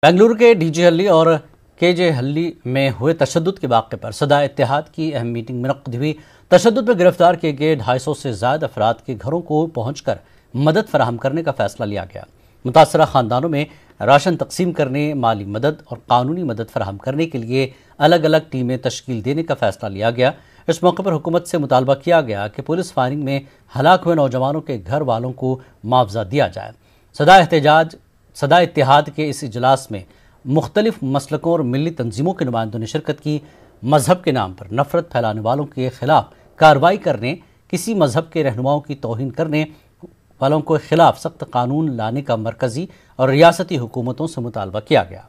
बेंगलुरु के डीजे हल्ली और केजे हल्ली में हुए तशद्दुद के वाक़े पर सदा इत्तेहाद की अहम मीटिंग मुनक़्क़िद हुई। तशद्दुद में गिरफ्तार किए गए 250 से ज़ायद अफराद के घरों को पहुँचकर मदद फराहम करने का फ़ैसला लिया गया। मुतासरा ख़ानदानों में राशन तकसीम करने, माली मदद और कानूनी मदद फराहम करने के लिए अलग अलग टीमें तश्कील देने का फ़ैसला लिया गया। इस मौके पर हुकूमत से मुतालबा किया गया कि पुलिस फायरिंग में हलाक हुए नौजवानों के घर वालों को मुआवजा दिया जाए। सदा इत्तेहाद के इस इजलास में मुख्तलिफ मसलकों और मिली तंजीमों के नुमाइंदों ने शिरकत की। मजहब के नाम पर नफरत फैलाने वालों के खिलाफ कार्रवाई करने, किसी मजहब के रहनुमाओं की तौहीन करने वालों के खिलाफ सख्त कानून लाने का मरकजी और रियासती हुकूमतों से मुतालबा किया गया।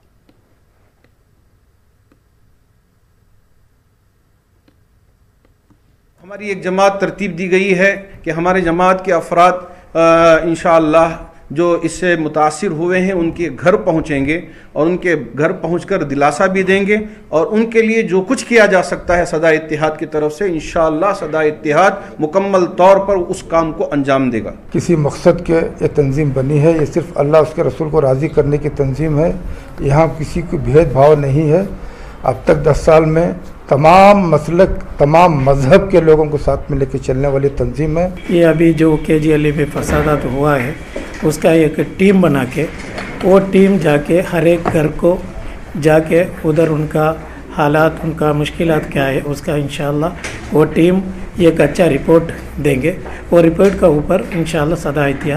हमारी एक जमात तरतीब दी गई है कि हमारे जमात के अफराद इंशाअल्लाह जो इससे मुतासिर हुए हैं उनके घर पहुंचेंगे और उनके घर पहुंचकर दिलासा भी देंगे और उनके लिए जो कुछ किया जा सकता है सदा इत्तेहाद की तरफ से इंशाअल्लाह सदा इत्तेहाद मुकम्मल तौर पर उस काम को अंजाम देगा। किसी मकसद के ये तंजीम बनी है, ये सिर्फ अल्लाह उसके रसूल को राज़ी करने की तंजीम है। यहाँ किसी को भेदभाव नहीं है। अब तक 10 साल में तमाम मसलक, तमाम मजहब के लोगों को साथ में लेकर चलने वाली तंजीम है। ये अभी जो केजे हल्ली में फसादात हुआ है उसका एक टीम बना के वो टीम जाके हर एक घर को जाके उधर उनका हालात, उनका मुश्किलात क्या है उसका इंशाअल्लाह वो टीम एक अच्छा रिपोर्ट देंगे। वो रिपोर्ट का ऊपर इंशाअल्लाह सदा इत्तेहाद